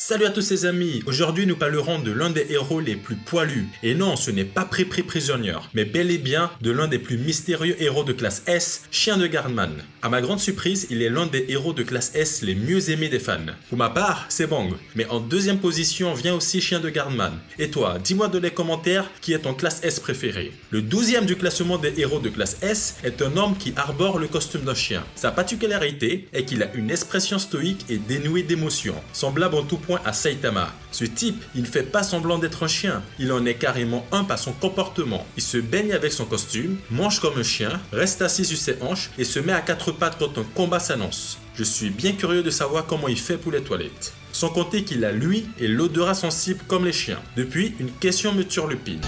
Salut à tous les amis, aujourd'hui nous parlerons de l'un des héros les plus poilus. Et non, ce n'est pas Prépri Prisonnier, mais bel et bien de l'un des plus mystérieux héros de classe S, Chien de Gardeman. À ma grande surprise, il est l'un des héros de classe S les mieux aimés des fans. Pour ma part, c'est Bang. Mais en deuxième position vient aussi Chien de Gardeman. Et toi, dis-moi dans les commentaires qui est ton classe S préféré. Le 12e du classement des héros de classe S est un homme qui arbore le costume d'un chien. Sa particularité est qu'il a une expression stoïque et dénuée d'émotion, semblable en tout point à Saitama. Ce type, il ne fait pas semblant d'être un chien, il en est carrément un par son comportement. Il se baigne avec son costume, mange comme un chien, reste assis sur ses hanches et se met à quatre pattes quand un combat s'annonce. Je suis bien curieux de savoir comment il fait pour les toilettes. Sans compter qu'il a l'ouïe et l'odorat sensible comme les chiens. Depuis, une question me turlupine.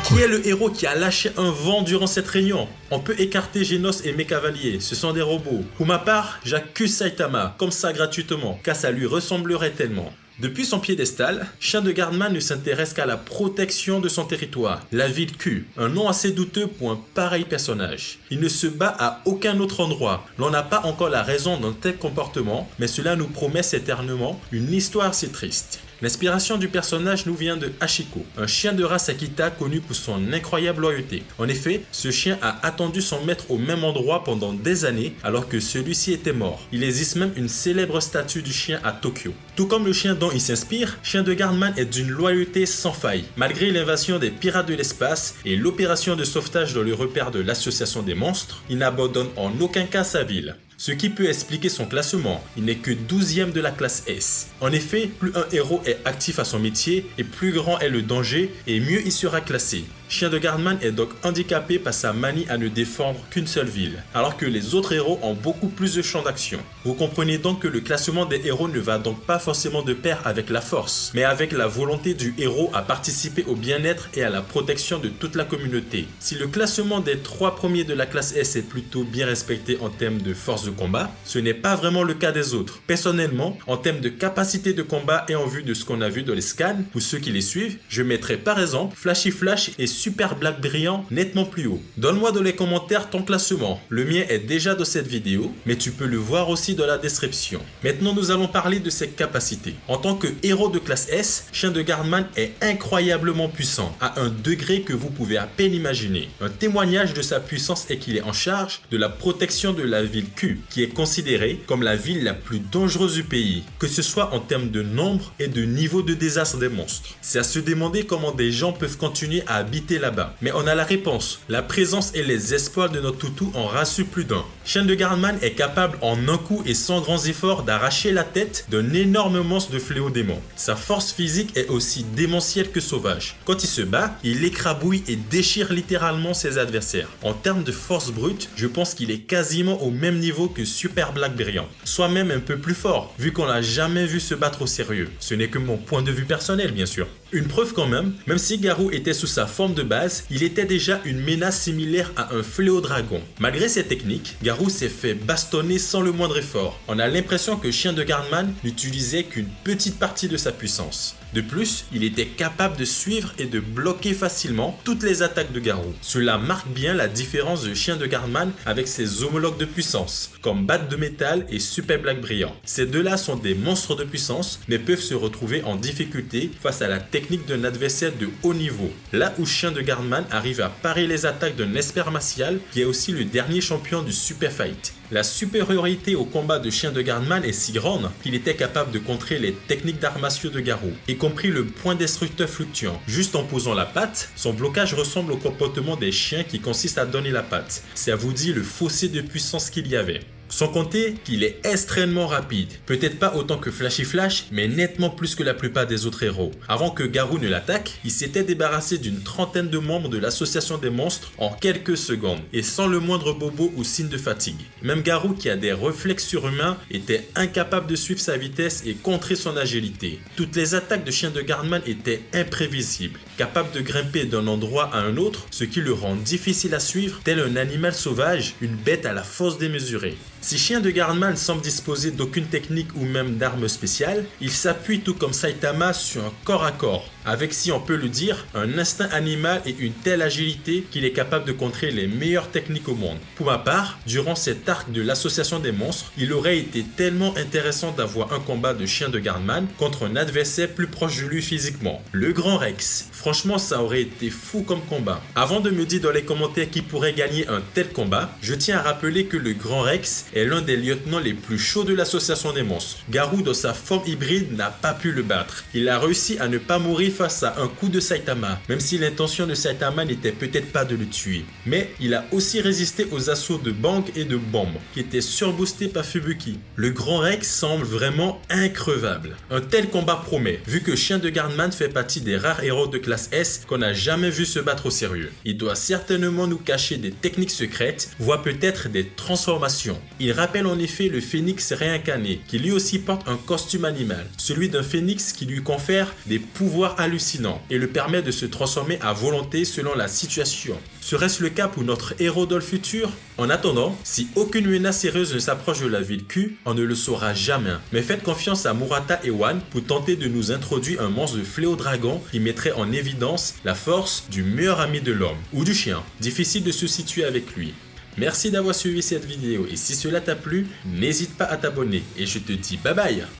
Qui est le héros qui a lâché un vent durant cette réunion? On peut écarter Genos et mes cavaliers, ce sont des robots. Pour ma part, j'accuse Saitama, comme ça gratuitement, car ça lui ressemblerait tellement. Depuis son piédestal, Chien de Gardeman ne s'intéresse qu'à la protection de son territoire, la ville Q, un nom assez douteux pour un pareil personnage. Il ne se bat à aucun autre endroit, l'on n'a pas encore la raison d'un tel comportement, mais cela nous promet éternellement une histoire si triste. L'inspiration du personnage nous vient de Hachiko, un chien de race Akita connu pour son incroyable loyauté. En effet, ce chien a attendu son maître au même endroit pendant des années alors que celui-ci était mort. Il existe même une célèbre statue du chien à Tokyo. Tout comme le chien dont il s'inspire, Chien de Gardeman est d'une loyauté sans faille. Malgré l'invasion des pirates de l'espace et l'opération de sauvetage dans le repère de l'association des monstres, il n'abandonne en aucun cas sa ville. Ce qui peut expliquer son classement, il n'est que 12e de la classe S. En effet, plus un héros est actif à son métier et plus grand est le danger et mieux il sera classé. Chien de Gardeman est donc handicapé par sa manie à ne défendre qu'une seule ville, alors que les autres héros ont beaucoup plus de champs d'action. Vous comprenez donc que le classement des héros ne va donc pas forcément de pair avec la force, mais avec la volonté du héros à participer au bien-être et à la protection de toute la communauté. Si le classement des 3 premiers de la classe S est plutôt bien respecté en termes de force de combat, ce n'est pas vraiment le cas des autres. Personnellement, en termes de capacité de combat et en vue de ce qu'on a vu dans les scans, pour ceux qui les suivent, je mettrai par exemple Flashy Flash et Super Black Brillant nettement plus haut. Donne-moi dans les commentaires ton classement. Le mien est déjà dans cette vidéo, mais tu peux le voir aussi dans la description. Maintenant, nous allons parler de ses capacités. En tant que héros de classe S, Chien de Gardeman est incroyablement puissant, à un degré que vous pouvez à peine imaginer. Un témoignage de sa puissance est qu'il est en charge de la protection de la ville Q, qui est considérée comme la ville la plus dangereuse du pays, que ce soit en termes de nombre et de niveau de désastre des monstres. C'est à se demander comment des gens peuvent continuer à habiter là-bas. Mais on a la réponse. La présence et les espoirs de notre toutou en rassurent plus d'un. Chien de Gardeman est capable en un coup et sans grands efforts d'arracher la tête d'un énorme monstre de fléau démon. Sa force physique est aussi démentielle que sauvage. Quand il se bat, il écrabouille et déchire littéralement ses adversaires. En termes de force brute, je pense qu'il est quasiment au même niveau que Super Black Brillant. Soit même un peu plus fort, vu qu'on l'a jamais vu se battre au sérieux. Ce n'est que mon point de vue personnel, bien sûr. Une preuve quand même si Garou était sous sa forme de base, il était déjà une menace similaire à un fléau dragon. Malgré ses techniques, Garou s'est fait bastonner sans le moindre effort. On a l'impression que Chien de Gardeman n'utilisait qu'une petite partie de sa puissance. De plus, il était capable de suivre et de bloquer facilement toutes les attaques de Garou. Cela marque bien la différence de Chien de Gardeman avec ses homologues de puissance, comme Bat de Métal et Super Black Brillant. Ces deux-là sont des monstres de puissance, mais peuvent se retrouver en difficulté face à la technique d'un adversaire de haut niveau. Là où Chien de Gardeman arrive à parer les attaques d'un Esper Martial, qui est aussi le dernier champion du Super Fight. La supériorité au combat de Chien de Gardeman est si grande qu'il était capable de contrer les techniques d'arts martiaux de Garou, y compris le point destructeur fluctuant. Juste en posant la patte, son blocage ressemble au comportement des chiens qui consiste à donner la patte. Ça vous dit le fossé de puissance qu'il y avait. Sans compter qu'il est extrêmement rapide, peut-être pas autant que Flashy Flash, mais nettement plus que la plupart des autres héros. Avant que Garou ne l'attaque, il s'était débarrassé d'une trentaine de membres de l'association des monstres en quelques secondes, et sans le moindre bobo ou signe de fatigue. Même Garou, qui a des réflexes surhumains, était incapable de suivre sa vitesse et contrer son agilité. Toutes les attaques de Chien de Gardeman étaient imprévisibles. capable de grimper d'un endroit à un autre, ce qui le rend difficile à suivre, tel un animal sauvage, une bête à la force démesurée. Si Chien de Gardeman semble disposer d'aucune technique ou même d'armes spéciales, il s'appuie tout comme Saitama sur un corps à corps, avec, si on peut le dire, un instinct animal et une telle agilité qu'il est capable de contrer les meilleures techniques au monde. Pour ma part, durant cet arc de l'association des monstres, il aurait été tellement intéressant d'avoir un combat de Chien de Gardeman contre un adversaire plus proche de lui physiquement, le Grand Rex. Franchement, ça aurait été fou comme combat. Avant de me dire dans les commentaires qui pourrait gagner un tel combat, je tiens à rappeler que le Grand Rex est l'un des lieutenants les plus chauds de l'association des monstres. Garou, dans sa forme hybride, n'a pas pu le battre. Il a réussi à ne pas mourir face à un coup de Saitama, même si l'intention de Saitama n'était peut-être pas de le tuer. Mais il a aussi résisté aux assauts de Bang et de Bomb, qui étaient surboostés par Fubuki. Le Grand Rex semble vraiment increvable. Un tel combat promet, vu que Chien de Gardeman fait partie des rares héros de classe S qu'on n'a jamais vu se battre au sérieux. Il doit certainement nous cacher des techniques secrètes, voire peut-être des transformations. Il rappelle en effet le phénix réincarné, qui lui aussi porte un costume animal, celui d'un phénix qui lui confère des pouvoirs hallucinants et le permet de se transformer à volonté selon la situation. Serait-ce le cas pour notre héros dans le futur? En attendant, si aucune menace sérieuse ne s'approche de la ville Q, on ne le saura jamais. Mais faites confiance à Murata et Wan pour tenter de nous introduire un monstre de fléau dragon qui mettrait en évidence la force du meilleur ami de l'homme, ou du chien. Difficile de se situer avec lui. Merci d'avoir suivi cette vidéo et si cela t'a plu, n'hésite pas à t'abonner et je te dis bye bye.